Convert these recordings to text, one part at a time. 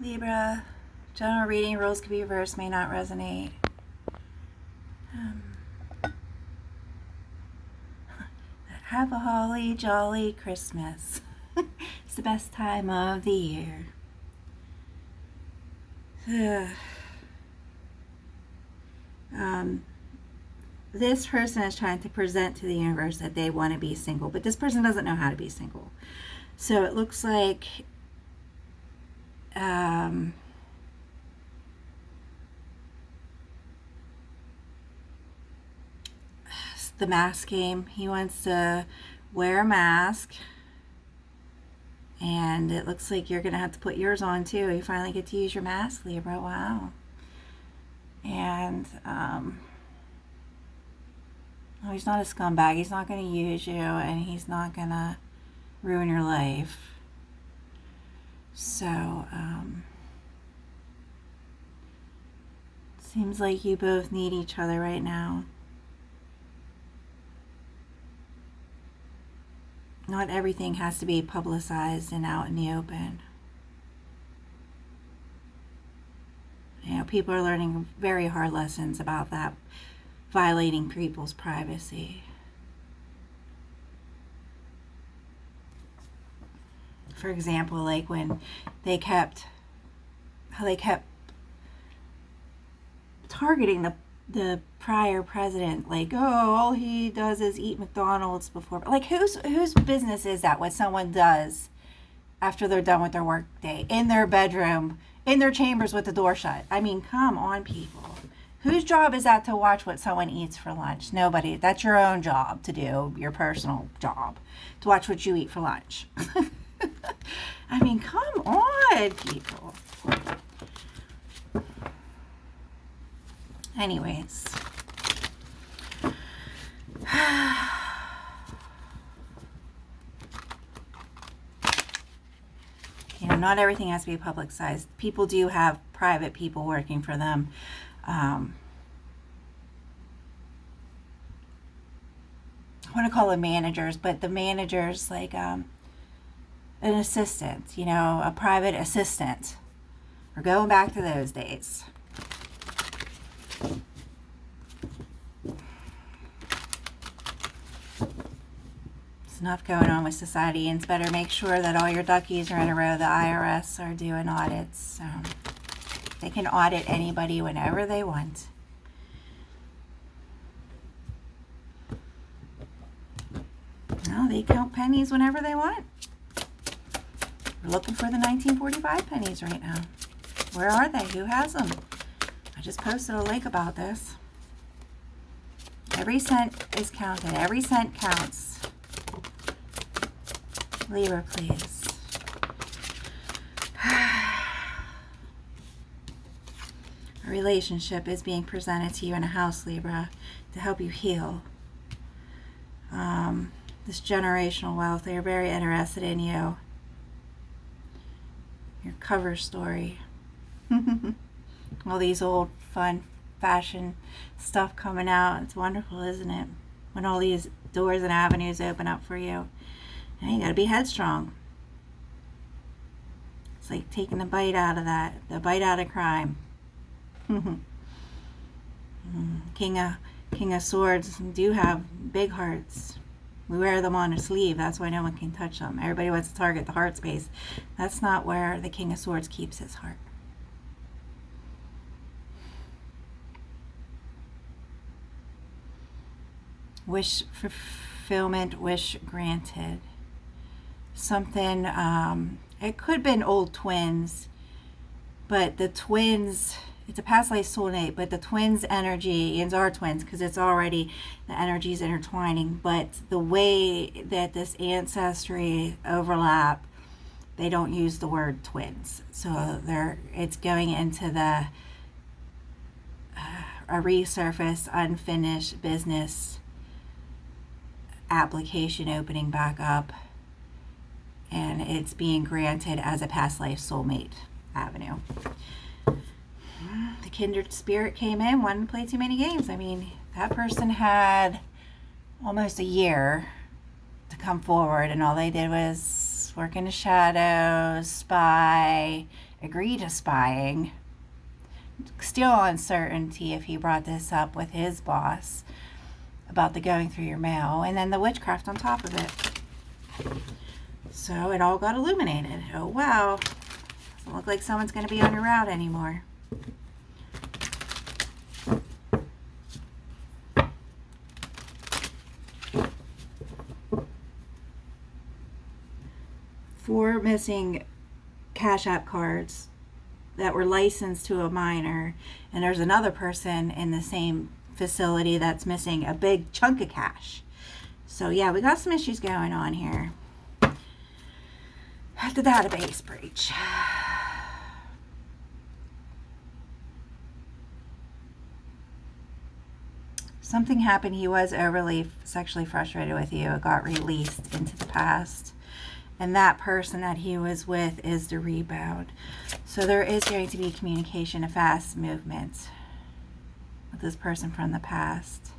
Libra, general reading rules could be reversed, may not resonate. Have a holly jolly Christmas. It's the best time of the year. This person is trying to present to the universe that they want to be single, but this person doesn't know how to be single. So it looks like the mask game. He wants to wear a mask, and it looks like you're gonna have to put yours on too. You finally get to use your mask, Libra. Wow. And oh, he's not a scumbag. He's not gonna use you, and he's not gonna ruin your life. So seems like you both need each other right now. Not everything has to be publicized and out in the open. You know, people are learning very hard lessons about that, violating people's privacy. For example, like when they kept targeting the prior president, like, oh, all he does is eat McDonald's before. Like, whose business is that what someone does after they're done with their work day in their bedroom, in their chambers with the door shut? I mean, come on, people. Whose job is that to watch what someone eats for lunch? Nobody. That's your own job to do, your personal job, to watch what you eat for lunch. I mean, come on, people. Anyways. You know, not everything has to be publicized. People do have private people working for them. I want to call them managers, but the managers, like an assistant, you know, a private assistant. We're going back to those days. There's enough going on with society, and it's better make sure that all your duckies are in a row. The IRS are doing audits, so they can audit anybody whenever they want. Well, they count pennies whenever they want. We're looking for the 1945 pennies right now. Where are they? Who has them? I just posted a link about this. Every cent is counted. Every cent counts. Libra, please. A relationship is being presented to you in a house, Libra, to help you heal. This generational wealth, they're very interested in you. Your cover story. All these old, fun, fashion stuff coming out. It's wonderful, isn't it? When all these doors and avenues open up for you. And you gotta be headstrong. It's like taking the bite out of that, the bite out of crime. King of Swords do have big hearts. We wear them on a sleeve. That's why no one can touch them. Everybody wants to target the heart space. That's not where the King of Swords keeps his heart. Wish fulfillment, wish granted. Something, it could have been old twins, but the twins, it's a past life soulmate, but the twins energy, and our twins, because it's already, the energies intertwining, but the way that this ancestry overlap, they don't use the word twins. So it's going into the a resurface, unfinished business application opening back up, and it's being granted as a past life soulmate avenue. The kindred spirit came in, wanted to play too many games. I mean, that person had almost a year to come forward, and all they did was work in the shadows, spy, agree to spying. Still uncertainty if he brought this up with his boss about the going through your mail, and then the witchcraft on top of it. So it all got illuminated. Oh wow, doesn't look like someone's going to be on your route anymore. Four missing Cash App cards that were licensed to a minor, and there's another person in the same facility that's missing a big chunk of cash. So yeah, we got some issues going on here. The database breach. Something happened. He was overly sexually frustrated with you. It got released into the past. And that person that he was with is the rebound. So there is going to be communication, a fast movement with this person from the past.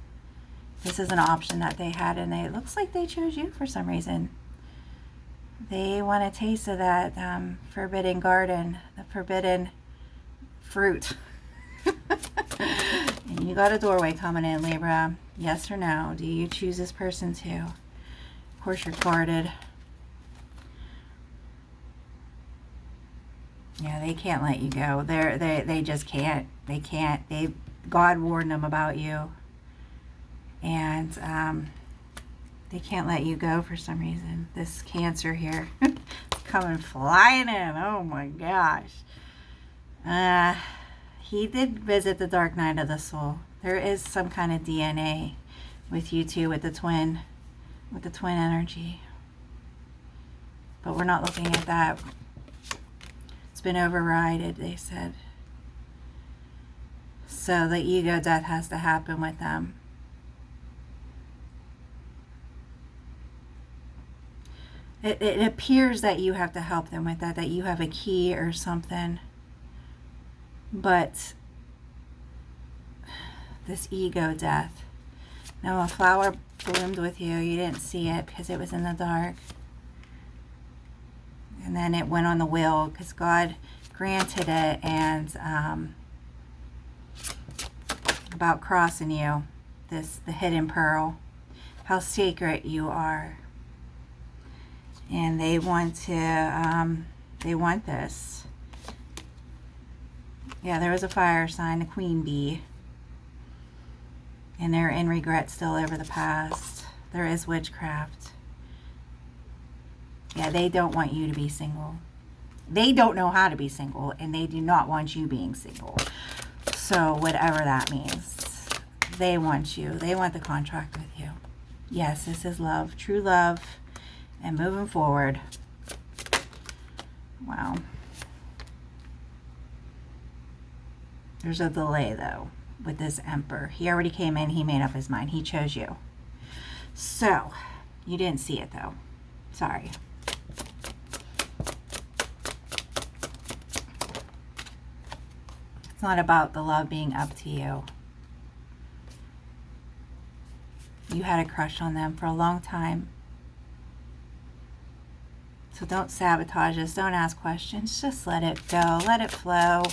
This is an option that they had, and it looks like they chose you for some reason. They want a taste of that forbidden garden, the forbidden fruit. And you got a doorway coming in, Libra. Yes or no? Do you choose this person too? Of course you're guarded. Yeah, they can't let you go. They just can't. They can't. God warned them about you. And they can't let you go for some reason. This Cancer here. It's coming flying in. Oh my gosh. He did visit the dark night of the soul. There is some kind of DNA with you two, with the twin energy. But we're not looking at that. It's been overridden, they said. So the ego death has to happen with them. It appears that you have to help them with that you have a key or something. But this ego death. Now a flower bloomed with you. You didn't see it because it was in the dark. And then it went on the will because God granted it, and about crossing you, the hidden pearl, how sacred you are. And they want this. Yeah, there was a fire sign, the queen bee. And they're in regret still over the past. There is witchcraft. Yeah, they don't want you to be single. They don't know how to be single, and they do not want you being single. So whatever that means, they want you. They want the contract with you. Yes, this is love, true love, and moving forward. Wow. There's a delay, though, with this Emperor. He already came in. He made up his mind. He chose you. So, you didn't see it, though. Sorry. It's not about the love being up to you. You had a crush on them for a long time. So don't sabotage this. Don't ask questions. Just let it go. Let it flow.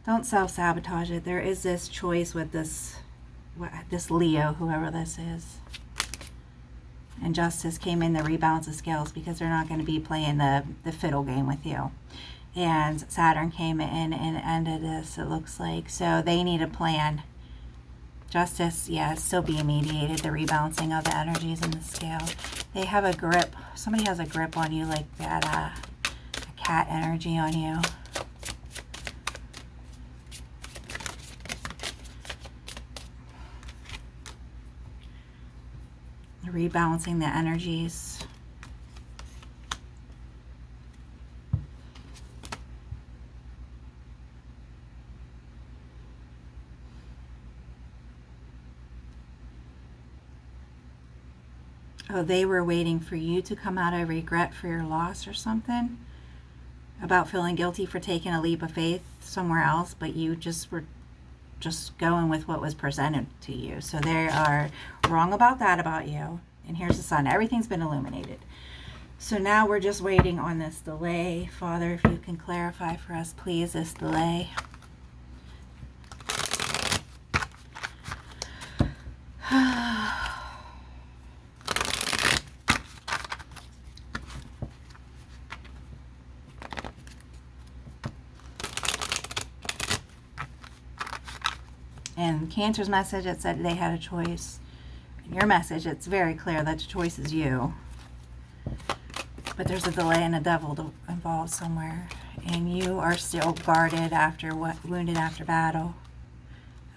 Don't self-sabotage it. There is this choice with this Leo, whoever this is. And Justice came in to rebalance the scales because they're not going to be playing the fiddle game with you. And Saturn came in and ended this, it looks like. So they need a plan. Justice, yeah, it's still being mediated, the rebalancing of the energies in the scale. They have a grip. Somebody has a grip on you like that, a cat energy on you. Rebalancing the energies. Oh, they were waiting for you to come out of regret for your loss or something? About feeling guilty for taking a leap of faith somewhere else, but you just were just going with what was presented to you. So they are wrong about that about you. And here's the sun. Everything's been illuminated. So now we're just waiting on this delay. Father, if you can clarify for us, please, this delay. And Cancer's message, it said they had a choice. In your message, it's very clear that the choice is you. But there's a delay and a devil involved somewhere. And you are still guarded after what, wounded after battle.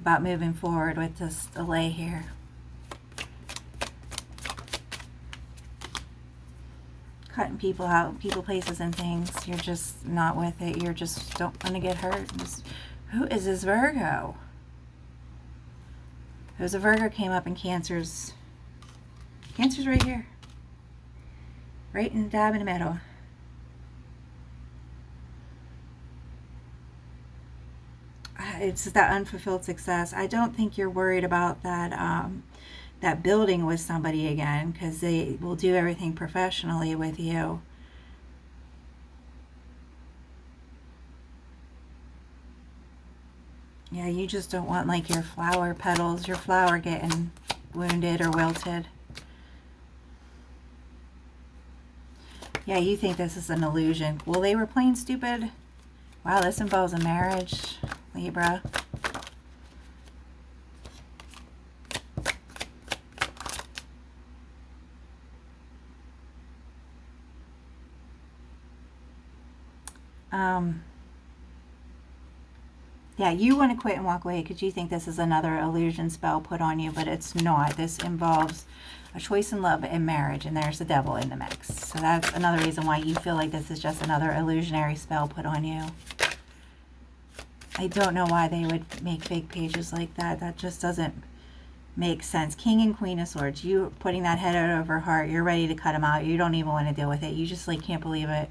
About moving forward with this delay here. Cutting people out, people, places, and things. You're just not with it. You're just don't want to get hurt. Who is this Virgo? There's a Virgo came up in Cancer's right here. Right in the dab in the middle. It's that unfulfilled success. I don't think you're worried about that that building with somebody again, because they will do everything professionally with you. Yeah, you just don't want like your flower petals, your flower getting wounded or wilted. Yeah, you think this is an illusion. Well, they were playing stupid. Wow, this involves a marriage, Libra. Yeah, you want to quit and walk away because you think this is another illusion spell put on you, but it's not. This involves a choice in love and marriage, and there's the devil in the mix. So that's another reason why you feel like this is just another illusionary spell put on you. I don't know why they would make fake pages like that. That just doesn't make sense. King and Queen of Swords, you putting that head over heart, you're ready to cut them out. You don't even want to deal with it. You just like can't believe it.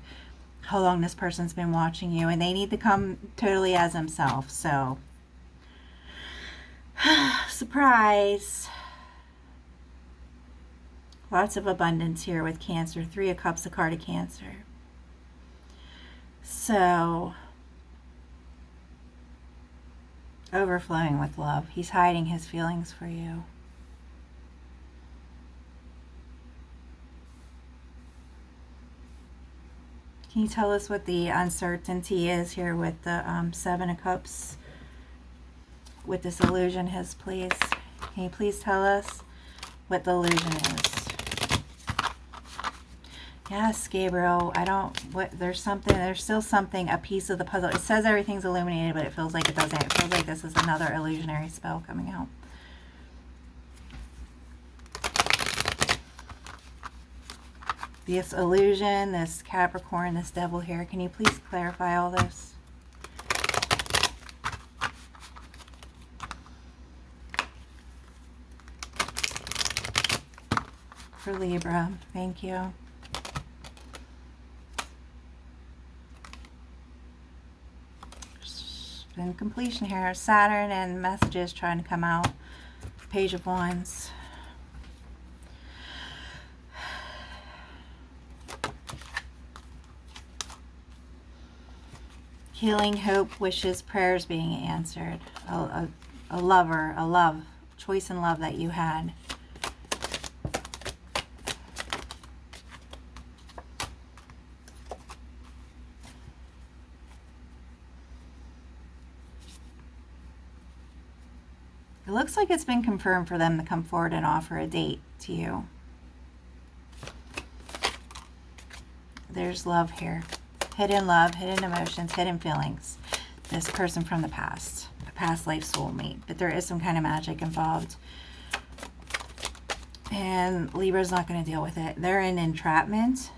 How long this person's been watching you, and they need to come totally as themselves. So surprise. Lots of abundance here with Cancer. 3 of Cups, a card of Cancer. So overflowing with love. He's hiding his feelings for you. Can you tell us what the uncertainty is here with the 7 of Cups? With this illusion is, please. Can you please tell us what the illusion is? Yes, Gabriel. There's still something, a piece of the puzzle. It says everything's illuminated, but it feels like it doesn't. It feels like this is another illusionary spell coming out. This illusion, this Capricorn, this devil here. Can you please clarify all this? For Libra, thank you. There's been completion here. Saturn and messages trying to come out. Page of Wands. Healing, hope, wishes, prayers being answered. A lover, a love, choice in love that you had. It looks like it's been confirmed for them to come forward and offer a date to you. There's love here. Hidden love, hidden emotions, hidden feelings. This person from the past, a past life soulmate. But there is some kind of magic involved. And Libra's not going to deal with it. They're in entrapment.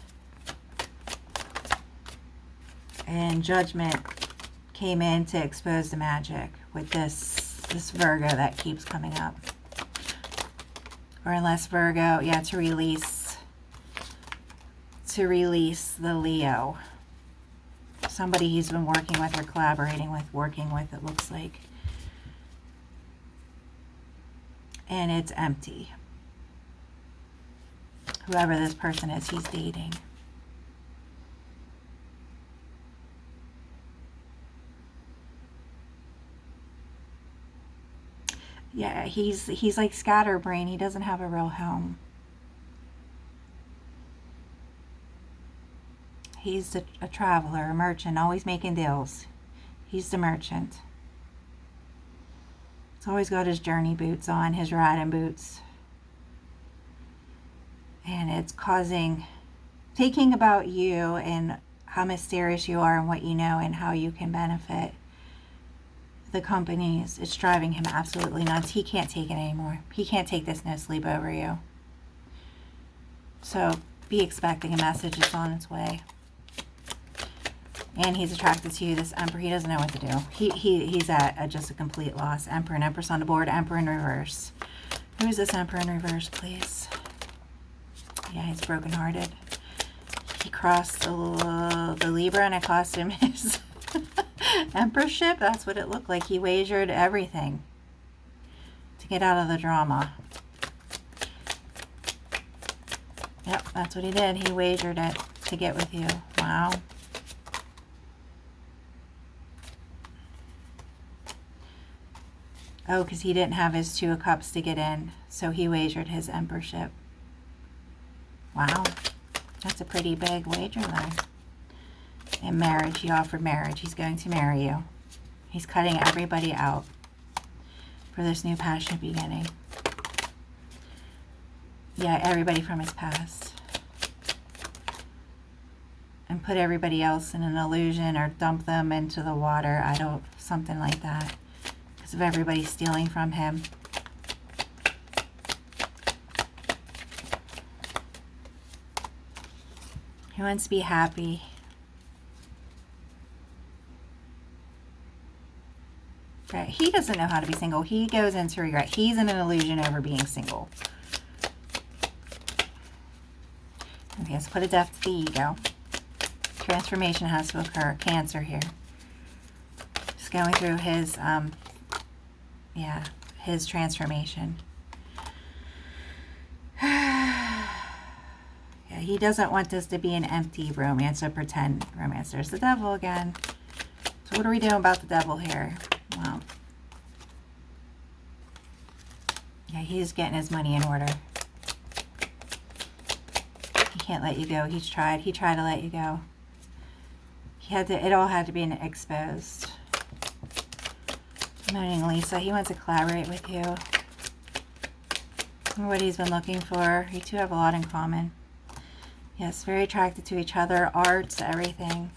And Judgment came in to expose the magic with this Virgo that keeps coming up. Or unless Virgo, yeah, to release the Leo. Somebody he's been working with or collaborating with, it looks like. And it's empty. Whoever this person is he's dating. Yeah, he's like scatterbrain. He doesn't have a real home. He's a traveler, a merchant, always making deals. He's the merchant. He's always got his journey boots on, his riding boots. And it's thinking about you and how mysterious you are and what you know and how you can benefit the companies. It's driving him absolutely nuts. He can't take it anymore. He can't take this no sleep over you. So be expecting a message that's on its way. And he's attracted to you, this Emperor. He doesn't know what to do. He's at just a complete loss. Emperor and Empress on the board. Emperor in reverse. Who is this Emperor in reverse, please? Yeah, he's brokenhearted. He crossed the Libra, and it cost him his emperorship. That's what it looked like. He wagered everything to get out of the drama. Yep, that's what he did. He wagered it to get with you. Wow. Oh, because he didn't have his Two of Cups to get in, so he wagered his emperorship. Wow. That's a pretty big wager there. In marriage, he offered marriage. He's going to marry you. He's cutting everybody out for this new passionate beginning. Yeah, everybody from his past. And put everybody else in an illusion or dump them into the water. Something like that. Because of everybody stealing from him. He wants to be happy. Okay. He doesn't know how to be single. He goes into regret. He's in an illusion over being single. Okay, let's put a death to the ego. Transformation has to occur. Cancer here. Just going through his, his transformation. Yeah, he doesn't want this to be an empty romance, a pretend romance. There's the devil again. So what are we doing about the devil here? Well, yeah, he's getting his money in order. He can't let you go. He tried to let you go. It all had to be exposed. Moaning Lisa, he wants to collaborate with you. What he's been looking for. You two have a lot in common. Yes, very attracted to each other. Arts, everything.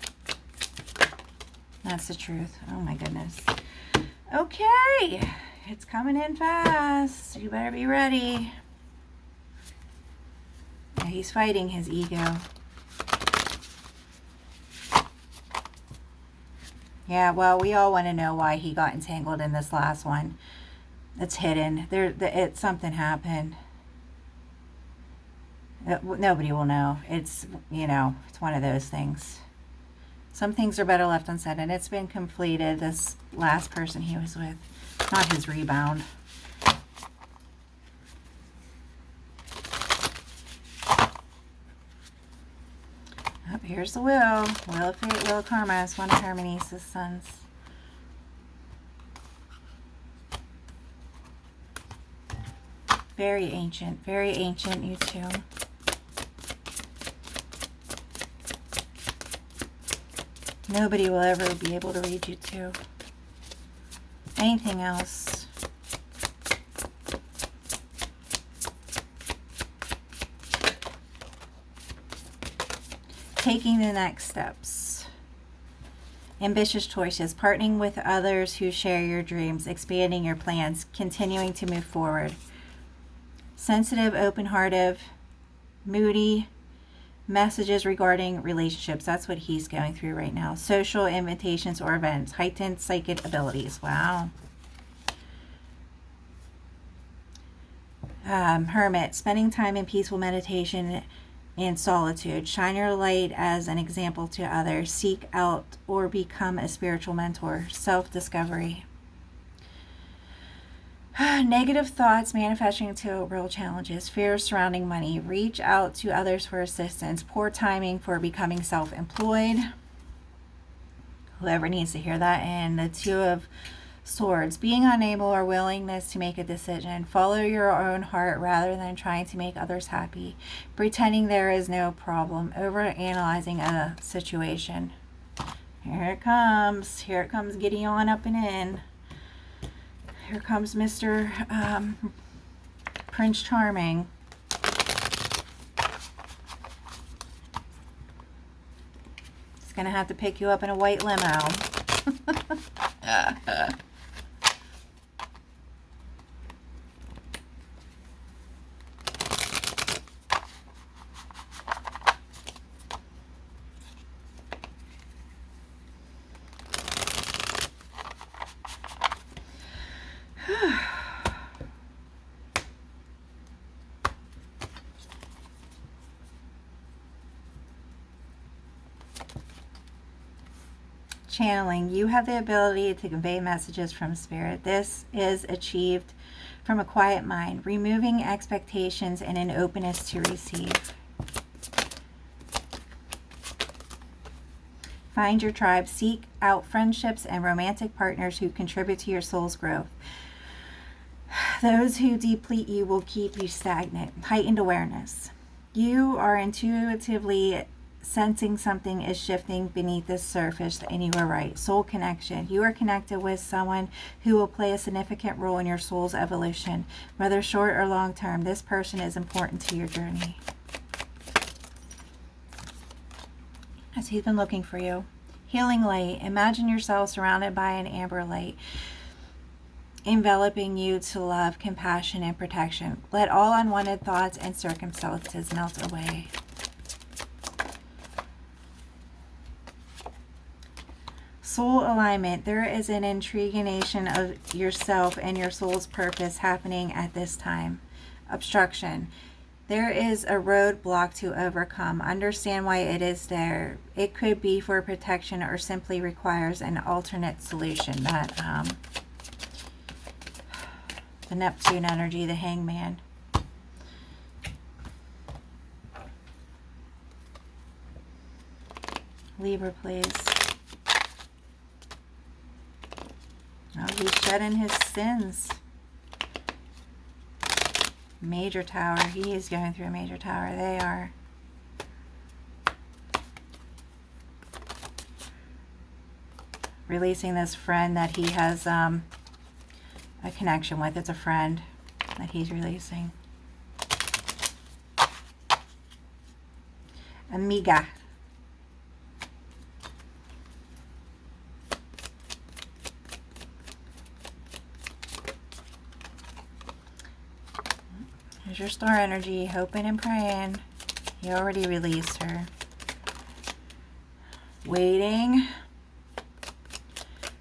That's the truth. Oh my goodness. Okay. It's coming in fast. You better be ready. Yeah, he's fighting his ego. Yeah, well, we all want to know why he got entangled in this last one. It's hidden. Something happened. Nobody will know. It's one of those things. Some things are better left unsaid, and it's been completed. This last person he was with, not his rebound. Oh, here's the will. Will of fate, will of karma. It's one of Hermione's sons. Very ancient, you two. Nobody will ever be able to read you two. Anything else? Taking the next steps. Ambitious choices. Partnering with others who share your dreams. Expanding your plans. Continuing to move forward. Sensitive, open-hearted, moody. Messages regarding relationships. That's what he's going through right now. Social invitations or events. Heightened psychic abilities. Wow. Hermit. Spending time in peaceful meditation and solitude. Shine your light as an example to others. Seek out or become a spiritual mentor. Self-discovery. Negative thoughts manifesting into real challenges. Fears surrounding money. Reach out to others for assistance. Poor timing for becoming self-employed. Whoever needs to hear that. And the Two of Swords, being unable or willingness to make a decision. Follow your own heart rather than trying to make others happy. Pretending there is no problem. Over-analyzing a situation. Here it comes. Here it comes, giddy on up and in. Here comes Mr. Prince Charming. He's going to have to pick you up in a white limo. Channeling. You have the ability to convey messages from spirit. This is achieved from a quiet mind, removing expectations and an openness to receive. Find your tribe. Seek out friendships and romantic partners who contribute to your soul's growth. Those who deplete you will keep you stagnant. Heightened awareness. You are intuitively sensing something is shifting beneath the surface, and you are right. Soul connection. You are connected with someone who will play a significant role in your soul's evolution, whether short or long term. This person is important to your journey. As he's been looking for you. Healing light. Imagine yourself surrounded by an amber light, enveloping you to love, compassion, and protection. Let all unwanted thoughts and circumstances melt away. Soul alignment. There is an intriguation of yourself and your soul's purpose happening at this time. Obstruction. There is a roadblock to overcome. Understand why it is there. It could be for protection or simply requires an alternate solution. That the Neptune energy, the Hangman. Libra, please. Oh, he's shedding his sins. Major tower. He is going through a major tower. They are. Releasing this friend that he has a connection with. It's a friend that he's releasing. Amiga. Here's your star energy, hoping and praying. You already released her. Waiting.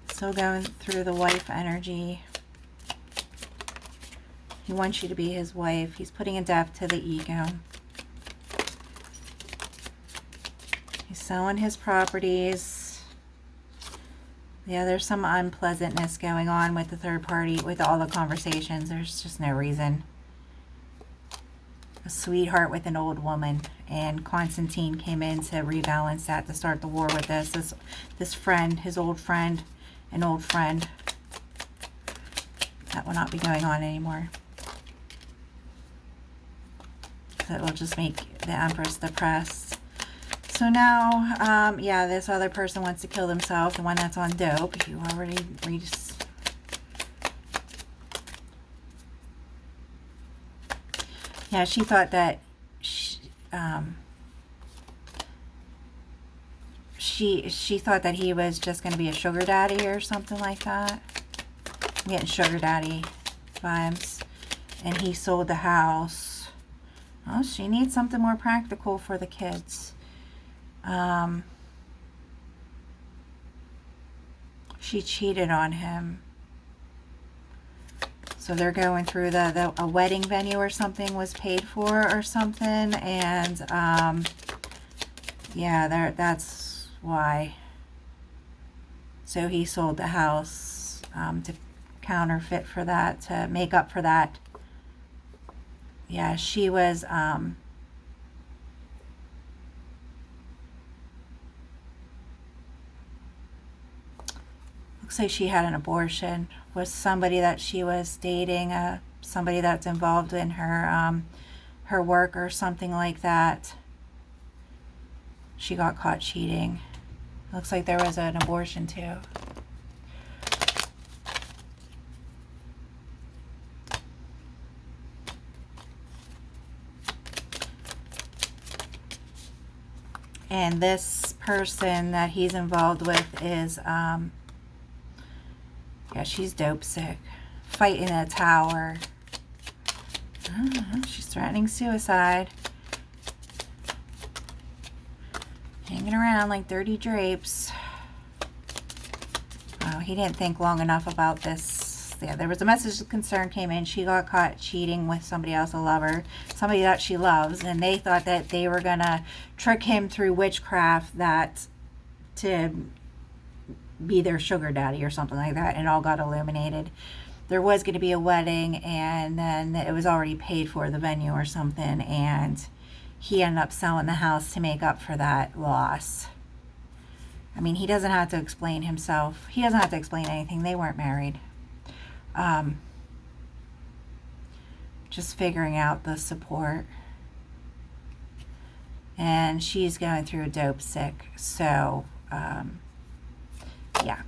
Still going through the wife energy. He wants you to be his wife. He's putting a death to the ego. He's selling his properties. Yeah, there's some unpleasantness going on with the third party, with all the conversations. There's just no reason. A sweetheart with an old woman, and Constantine came in to rebalance that, to start the war with this friend, his old friend, an old friend. That will not be going on anymore. So it will just make the Empress depressed. So now, yeah, this other person wants to kill themselves, the one that's on dope. You already yeah, she thought that she thought that he was just going to be a sugar daddy or something like that. I'm getting sugar daddy vibes. And he sold the house. Oh, she needs something more practical for the kids. She cheated on him. So they're going through a wedding venue or something was paid for or something. And yeah, that's why. So he sold the house to counterfeit for that, to make up for that. Yeah, she was Looks like she had an abortion with somebody that she was dating, somebody that's involved in her her work or something like that. She got caught cheating. Looks like there was an abortion too. And this person that he's involved with is, yeah, she's dope sick. Fighting a tower. She's threatening suicide. Hanging around like dirty drapes. Oh, he didn't think long enough about this. Yeah, there was a message of concern came in. She got caught cheating with somebody else, a lover, somebody that she loves, and they thought that they were gonna trick him through witchcraft to be their sugar daddy or something like that, and it all got illuminated. There was going to be a wedding, and then it was already paid for, the venue or something, and he ended up selling the house to make up for that loss. I mean, he doesn't have to explain himself. He doesn't have to explain anything. They weren't married. Just figuring out the support. And she's going through a dope sick. So, yeah.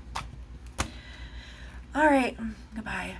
All right. Goodbye.